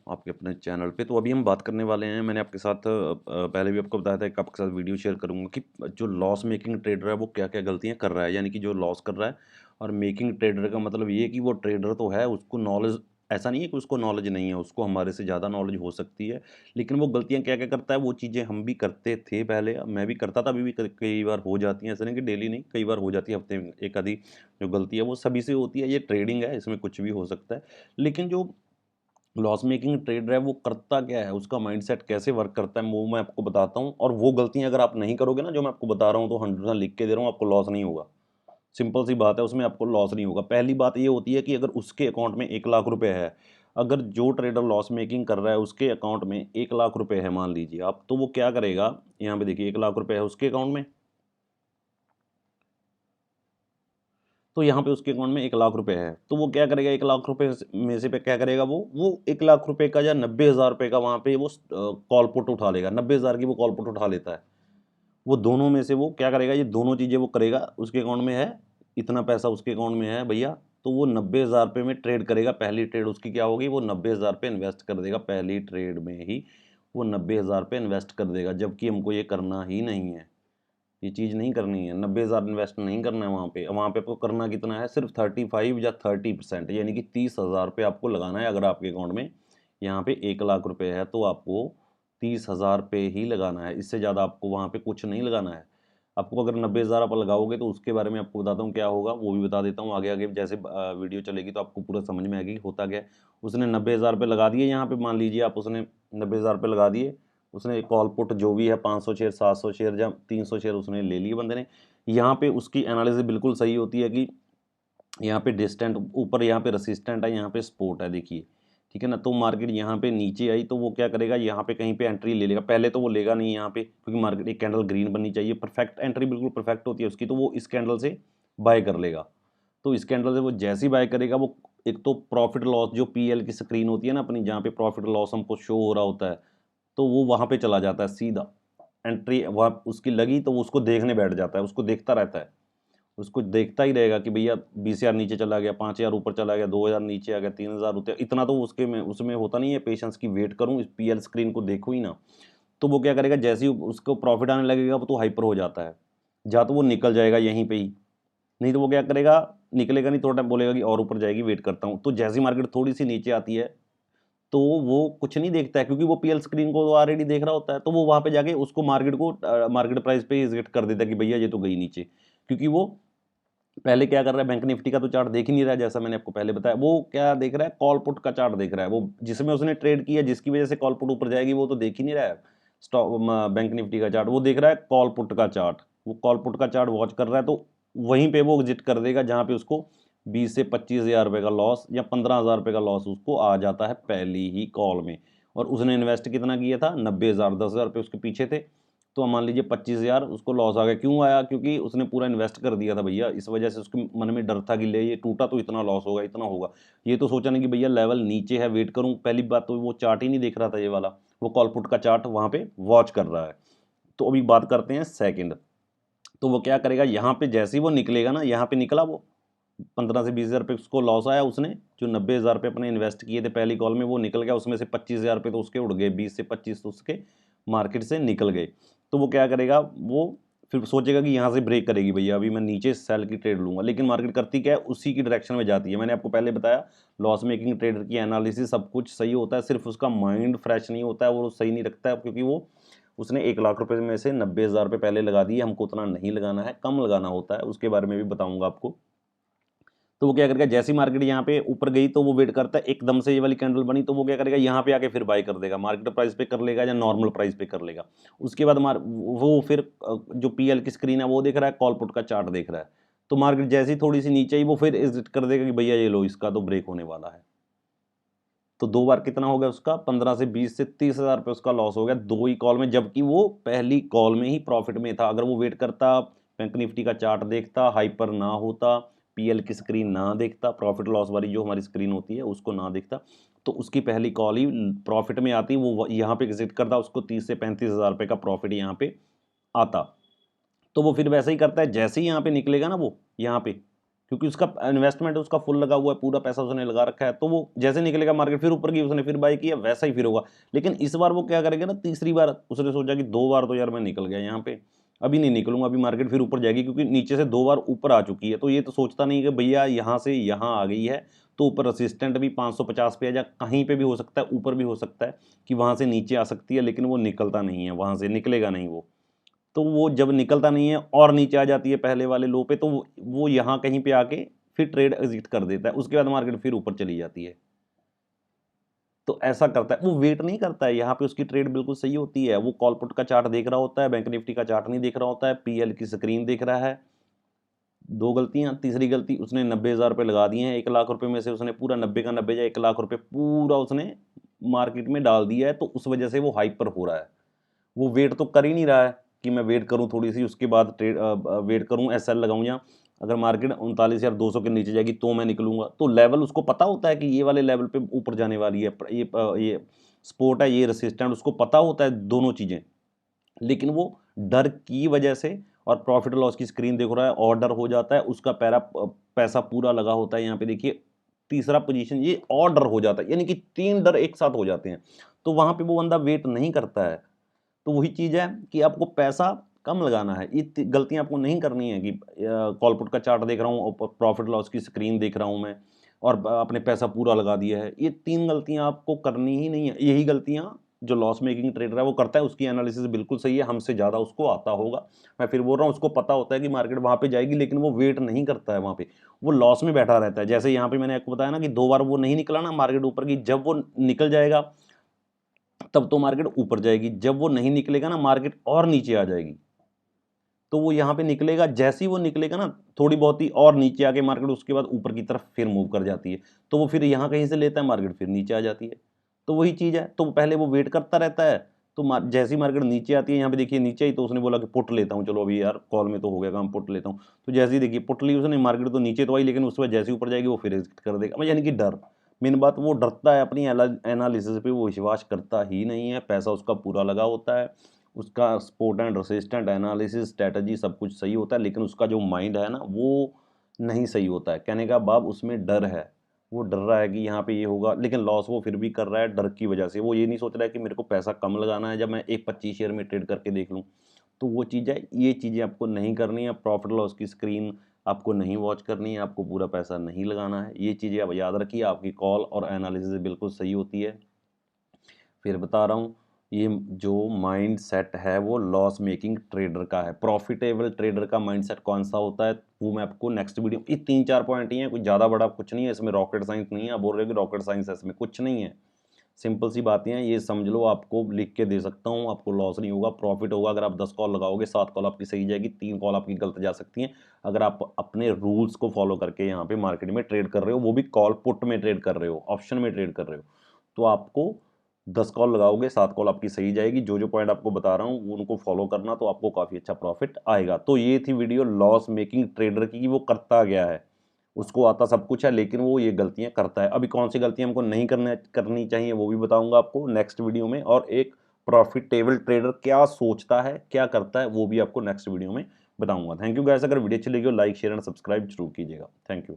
आपके अपने चैनल पे। तो अभी हम बात करने वाले हैं, मैंने आपके साथ पहले भी आपको बताया था कि आपके साथ वीडियो शेयर करूँगा कि जो लॉस मेकिंग ट्रेडर है वो क्या-क्या गलतियाँ कर रहा है। यानी कि जो लॉस कर रहा है, और मेकिंग ट्रेडर का मतलब ये है कि वो ट्रेडर तो है, उसको नॉलेज ऐसा नहीं है कि उसको नॉलेज नहीं है, उसको हमारे से ज़्यादा नॉलेज हो सकती है। लेकिन वो गलतियाँ क्या-क्या करता है, वो चीज़ें हम भी करते थे पहले, मैं भी करता था, अभी भी क कई बार हो जाती हैं। ऐसा नहीं कि डेली नहीं, कई बार हो जाती है, हफ्ते में एक आधी जो गलती है वो सभी से होती है। ये ट्रेडिंग है, इसमें कुछ भी हो सकता है। लेकिन जो लॉस मेकिंग ट्रेडर है वो करता क्या है, उसका माइंडसेट कैसे वर्क करता है, वो मैं आपको बताता हूँ। और वो गलतियाँ अगर आप नहीं करोगे ना, जो मैं आपको बता रहा हूँ, तो 100% लिख के दे रहा हूँ, आपको लॉस नहीं होगा। सिंपल सी बात है, उसमें आपको लॉस नहीं होगा। पहली बात ये होती है कि अगर उसके अकाउंट में 1 लाख रुपए है, अगर जो ट्रेडर लॉस मेकिंग कर रहा है उसके अकाउंट में 1 लाख रुपए है मान लीजिए आप, तो वो क्या करेगा, यहाँ पे देखिए 1 लाख रुपए है उसके अकाउंट में, तो यहाँ पे उसके अकाउंट में 1 लाख रुपए है। तो वो क्या करेगा, 1 लाख रुपए में से पे क्या करेगा, वो 1 लाख रुपए का या 90,000 रुपए का वहाँ पे वो कॉल पुट उठा लेगा। 90,000 की वो कॉल पुट उठा लेता है। वो दोनों में से वो क्या करेगा, ये दोनों चीज़ें वो करेगा। उसके अकाउंट में है, इतना पैसा उसके अकाउंट में है भैया, तो वो 90,000 रुपए में ट्रेड करेगा। पहली ट्रेड उसकी क्या होगी, वो 90,000 रुपए इन्वेस्ट कर देगा। पहली ट्रेड में ही वो 90,000 रुपए इन्वेस्ट कर देगा, जबकि हमको ये करना ही नहीं है। ये चीज़ नहीं करनी है, 90,000 इन्वेस्ट नहीं करना है वहाँ पे। वहाँ पे आपको करना कितना है, सिर्फ 35 या 30%, यानी कि 30,000 रुपये आपको लगाना है। अगर आपके अकाउंट में यहाँ पे 1 लाख रुपए है, तो आपको 30,000 रुपये ही लगाना है। इससे ज़्यादा आपको वहाँ पे कुछ नहीं लगाना है। आपको अगर 90,000 आप लगाओगे, तो उसके बारे में आपको बताता हूँ क्या होगा, वो भी बता देता हूँ आगे आगे जैसे वीडियो चलेगी तो आपको पूरा समझ में आएगी कि होता क्या है। उसने 90,000 रुपये लगा दिए यहाँ पे, मान लीजिए आप, उसने 90,000 रुपये लगा दिए। उसने कॉल पुट जो भी है 500 शेयर, 700 शेयर या 300 शेयर उसने ले लिए बंदे ने। यहाँ पे उसकी एनालिसिस बिल्कुल सही होती है कि यहाँ पे डिस्टेंट ऊपर, यहाँ पे रेसिस्टेंट है, यहाँ पे सपोर्ट है, देखिए ठीक है ना। तो मार्केट यहाँ पे नीचे आई, तो वो क्या करेगा, यहाँ पे कहीं पे एंट्री ले लेगा। पहले तो वो लेगा नहीं यहाँ पे, क्योंकि मार्केट एक कैंडल ग्रीन बननी चाहिए, परफेक्ट एंट्री बिल्कुल परफेक्ट होती है उसकी, तो वो इस कैंडल से बाय कर लेगा। तो इस कैंडल से वो जैसे ही बाय करेगा, वो एक तो प्रॉफिट लॉस जो पीएल की स्क्रीन होती है ना अपनी, जहाँ पे प्रॉफिट लॉस हमको शो हो रहा होता है, तो वो वहाँ पे चला जाता है सीधा। एंट्री वहाँ उसकी लगी, तो वो उसको देखने बैठ जाता है, उसको देखता रहता है। उसको देखता ही रहेगा कि भैया 20,000 नीचे चला गया, 5,000 ऊपर चला गया, 2,000 नीचे आ गया, 3,000 ऊपर, इतना तो उसके में उसमें होता नहीं है पेशेंस की, वेट करूँ, इस पीएल स्क्रीन को देखूँ ही ना। तो वो क्या करेगा, जैसे ही उसको प्रॉफिट आने लगेगा, वो तो हाइपर हो जाता है। या तो वो निकल जाएगा यहीं पे ही, नहीं तो वो क्या करेगा, निकलेगा नहीं, थोड़ा टाइम बोलेगा कि और ऊपर जाएगी, वेट करता हूँ। तो जैसे ही मार्केट थोड़ी-सी नीचे आती है, तो वो कुछ नहीं देखता है, क्योंकि वो पीएल स्क्रीन को ऑलरेडी देख रहा होता है। तो वो वहाँ पे जाके उसको मार्केट को मार्केट प्राइस पे एग्ज़िट कर देता है कि भैया ये तो गई नीचे। क्योंकि वो पहले क्या कर रहा है, बैंक निफ्टी का तो चार्ट देख ही नहीं रहा है, जैसा मैंने आपको पहले बताया। वो क्या देख रहा है, कॉल पुट का चार्ट देख रहा है। वो जिसमें उसने ट्रेड किया, जिसकी वजह से कॉल पुट ऊपर जाएगी, वो तो देख ही नहीं रहा है स्टॉक बैंक निफ्टी का चार्ट। वो देख रहा है कॉल पुट का चार्ट। वो कॉल पुट का चार्ट वॉच कर रहा है, तो वहीं पे वो एग्जिट कर देगा जहाँ पे उसको 20 से 25,000 रुपये का लॉस या 15,000 रुपये का लॉस उसको आ जाता है पहली ही कॉल में। और उसने इन्वेस्ट कितना किया था, 90,000, 10,000 रुपये उसके पीछे थे। तो मान लीजिए 25,000 उसको लॉस आ गया। क्यों आया, क्योंकि उसने पूरा इन्वेस्ट कर दिया था भैया। इस वजह से उसके मन में डर था कि ले ये टूटा तो इतना लॉस होगा, इतना होगा। ये तो सोचा नहीं कि भैया लेवल नीचे है, वेट करूं। पहली बात तो वो चार्ट ही नहीं देख रहा था ये वाला, वो कॉल पुट का चार्ट वहां पे वॉच कर रहा है। तो अभी बात करते हैं सेकंड। तो वो क्या करेगा, यहाँ पे जैसे ही वो निकलेगा ना, यहाँ पे निकला वो 15 से 20,000 रुपये उसको लॉस आया। उसने जो 90,000 रुपये अपने इन्वेस्ट किए थे पहली कॉल में, वो निकल गया। उसमें से 25,000 रुपये तो उसके उड़ गए, 20 से 25 तो उसके मार्केट से निकल गए। तो वो क्या करेगा, वो फिर सोचेगा कि यहाँ से ब्रेक करेगी भैया, अभी मैं नीचे सेल की ट्रेड लूंगा। लेकिन मार्केट करती क्या है, उसी की डायरेक्शन में जाती है। मैंने आपको पहले बताया, लॉस मेकिंग ट्रेडर की एनालिसिस सब कुछ सही होता है, सिर्फ उसका माइंड फ्रेश नहीं होता है, वो सही नहीं रखता है। क्योंकि वो उसने 1 लाख रुपए में से 90,000 रुपये पहले लगा दिए। हमको उतना नहीं लगाना है, कम लगाना होता है, उसके बारे में भी बताऊंगा आपको। तो वो क्या करेगा, जैसी मार्केट यहाँ पे ऊपर गई, तो वो वेट करता है, एकदम से ये वाली कैंडल बनी, तो वो क्या करेगा, यहाँ पे आके फिर बाय कर देगा। मार्केट प्राइस पे कर लेगा या नॉर्मल प्राइस पे कर लेगा। उसके बाद वो फिर जो पीएल की स्क्रीन है वो देख रहा है, कॉल पुट का चार्ट देख रहा है। तो मार्केट जैसी थोड़ी सी नीचे आई, वो फिर एग्जिट कर देगा कि भैया ये लो, इसका तो ब्रेक होने वाला है। तो 2 बार कितना हो गया उसका, 15 से 20 से 30,000 रुपये उसका लॉस हो गया 2 ही कॉल में, जबकि वो पहली कॉल में ही प्रॉफिट में था। अगर वो वेट करता, बैंक निफ्टी का चार्ट देखता, हाइपर ना होता, पीएल की स्क्रीन ना देखता, प्रॉफिट लॉस वाली जो हमारी स्क्रीन होती है उसको ना देखता, तो उसकी पहली कॉल ही प्रॉफिट में आती, वो यहाँ पे एग्जिट करता, उसको 30 से 35,000 रुपये का प्रॉफिट यहाँ पे आता। तो वो फिर वैसा ही करता है, जैसे ही यहाँ पे निकलेगा ना, वो यहाँ पे क्योंकि उसका इन्वेस्टमेंट उसका फुल लगा हुआ है, पूरा पैसा उसने लगा रखा है। तो वो जैसे निकलेगा मार्केट फिर ऊपर की उसने फिर बाय किया, वैसा ही फिर होगा। लेकिन इस बार वो क्या करेगा ना, तीसरी बार उसने सोचा कि 2 बार तो यार मैं निकल गया यहाँ पे, अभी नहीं निकलूंगा, अभी मार्केट फिर ऊपर जाएगी क्योंकि नीचे से 2 बार ऊपर आ चुकी है। तो ये तो सोचता नहीं कि भैया यहाँ से यहाँ आ गई है तो ऊपर रेसिस्टेंट भी 550 पे या कहीं पे भी हो सकता है, ऊपर भी हो सकता है कि वहाँ से नीचे आ सकती है, लेकिन वो निकलता नहीं है, वहाँ से निकलेगा नहीं वो। तो वो जब निकलता नहीं है और नीचे आ जाती है पहले वाले लो पे, तो वो यहाँ कहीं पे आके फिर ट्रेड एग्जिट कर देता है, उसके बाद मार्केट फिर ऊपर चली जाती है। तो ऐसा करता है, वो वेट नहीं करता है, यहाँ पे उसकी ट्रेड बिल्कुल सही होती है। वो कॉल पुट का चार्ट देख रहा होता है, बैंक निफ्टी का चार्ट नहीं देख रहा होता है, पीएल की स्क्रीन देख रहा है। 2 गलतियाँ, तीसरी गलती उसने 90,000 रुपये लगा दिए हैं, 1 लाख रुपए में से उसने पूरा 90 का 90 या 1 लाख रुपए पूरा उसने मार्केट में डाल दिया है, तो उस वजह से वो हाइपर हो रहा है। वो वेट तो कर ही नहीं रहा है कि मैं वेट करूं थोड़ी सी, उसके बाद वेट करूं, एसएल लगाऊं, या अगर मार्केट 39,200 के नीचे जाएगी तो मैं निकलूंगा। तो लेवल उसको पता होता है कि ये वाले लेवल पे ऊपर जाने वाली है, ये सपोर्ट है, ये रेसिस्टेंट, उसको पता होता है दोनों चीज़ें। लेकिन वो डर की वजह से और प्रॉफिट लॉस की स्क्रीन देख रहा है, ऑर्डर हो जाता है, उसका पैसा पूरा लगा होता है। यहाँ पे देखिए तीसरा पोजीशन ये ऑर्डर हो जाता है, यानी कि 3 डर एक साथ हो जाते हैं। तो वहाँ पे वो बंदा वेट नहीं करता है। तो वही चीज़ है कि आपको पैसा कम लगाना है, ये गलतियां आपको नहीं करनी है कि कॉल पुट का चार्ट देख रहा हूँ और प्रॉफिट लॉस की स्क्रीन देख रहा हूँ मैं और अपने पैसा पूरा लगा दिया है। ये 3 गलतियां आपको करनी ही नहीं है। यही गलतियां जो लॉस मेकिंग ट्रेडर है वो करता है, उसकी एनालिसिस बिल्कुल सही है, हमसे ज़्यादा उसको आता होगा। मैं फिर बोल रहा हूँ, उसको पता होता है कि मार्केट वहाँ पे जाएगी, लेकिन वो वेट नहीं करता है, वहाँ पे वो लॉस में बैठा रहता है। जैसे यहाँ पे मैंने आपको बताया ना कि 2 बार वो नहीं निकला ना मार्केट ऊपर की, जब वो निकल जाएगा तब तो मार्केट ऊपर जाएगी, जब वो नहीं निकलेगा ना मार्केट और नीचे आ जाएगी। तो वो यहाँ पे निकलेगा, जैसे ही वो निकलेगा ना थोड़ी बहुत ही और नीचे आके मार्केट उसके बाद ऊपर की तरफ फिर मूव कर जाती है। तो वो फिर यहाँ कहीं से लेता है, मार्केट फिर नीचे आ जाती है। तो वही चीज़ है, तो पहले वो वेट करता रहता है। तो जैसे ही मार्केट नीचे आती है, यहाँ पे देखिए नीचे आई, तो उसने बोला कि पुट लेता हूँ, चलो अभी यार कॉल में तो हो गया काम, पुट लेता हूँ। तो जैसे ही देखिए पुट ली उसने, मार्केट तो नीचे तो आई, लेकिन उसके बाद जैसे ही ऊपर जाएगी वो फिर एग्जिट कर देगा। यानी कि डर, मेन बात, वो डरता है, अपनी एनालिसिस पे वो विश्वास करता ही नहीं है। पैसा उसका पूरा लगा होता है, उसका support and resistant analysis strategy सब कुछ सही होता है, लेकिन उसका जो माइंड है ना वो नहीं सही होता है। कहने का भाव उसमें डर है, वो डर रहा है कि यहाँ पे ये होगा, लेकिन लॉस वो फिर भी कर रहा है डर की वजह से। वो ये नहीं सोच रहा है कि मेरे को पैसा कम लगाना है, जब मैं एक 25 शेयर में ट्रेड करके देख लूँ। तो वो चीज़ है, ये चीज़ें आपको नहीं करनी है। प्रॉफिट लॉस की स्क्रीन आपको नहीं वॉच करनी है, आपको पूरा पैसा नहीं लगाना है। ये चीज़ें आप याद रखिए, आपकी कॉल और एनालिसिस बिल्कुल सही होती है। फिर बता रहा हूँ, ये जो माइंड सेट है वो लॉस मेकिंग ट्रेडर का है। प्रॉफिटेबल ट्रेडर का माइंड सेट कौन सा होता है वो मैं आपको नेक्स्ट वीडियो, ये 3-4 पॉइंट ही हैं, कुछ ज़्यादा बड़ा कुछ नहीं है इसमें, रॉकेट साइंस नहीं है। आप बोल रहे हो कि रॉकेट साइंस है इसमें, कुछ नहीं है, सिंपल सी बातें हैं, ये समझ लो। आपको लिख के दे सकता हूँ, आपको लॉस नहीं होगा, प्रॉफिट होगा। अगर आप 10 कॉल लगाओगे, 7 कॉल आपकी सही जाएगी, 3 कॉल आपकी गलत जा सकती हैं। अगर आप अपने रूल्स को फॉलो करके यहाँ पे मार्केट में ट्रेड कर रहे हो, वो भी कॉल पुट में ट्रेड कर रहे हो, ऑप्शन में ट्रेड कर रहे हो, तो आपको 10 कॉल लगाओगे, 7 कॉल आपकी सही जाएगी। जो जो पॉइंट आपको बता रहा हूँ उनको फॉलो करना, तो आपको काफ़ी अच्छा प्रॉफिट आएगा। तो ये थी वीडियो लॉस मेकिंग ट्रेडर की, कि वो करता गया है, उसको आता सब कुछ है, लेकिन वो ये गलतियां करता है। अभी कौन सी गलतियां हमको नहीं करनी चाहिए वो भी बताऊंगा आपको नेक्स्ट वीडियो में, और एक प्रॉफिटेबल ट्रेडर क्या सोचता है, क्या करता है, वो भी आपको नेक्स्ट वीडियो में बताऊंगा। थैंक यू गाइस, अगर वीडियो अच्छी लगी हो लाइक शेयर एंड सब्सक्राइब जरूर कीजिएगा। Thank you.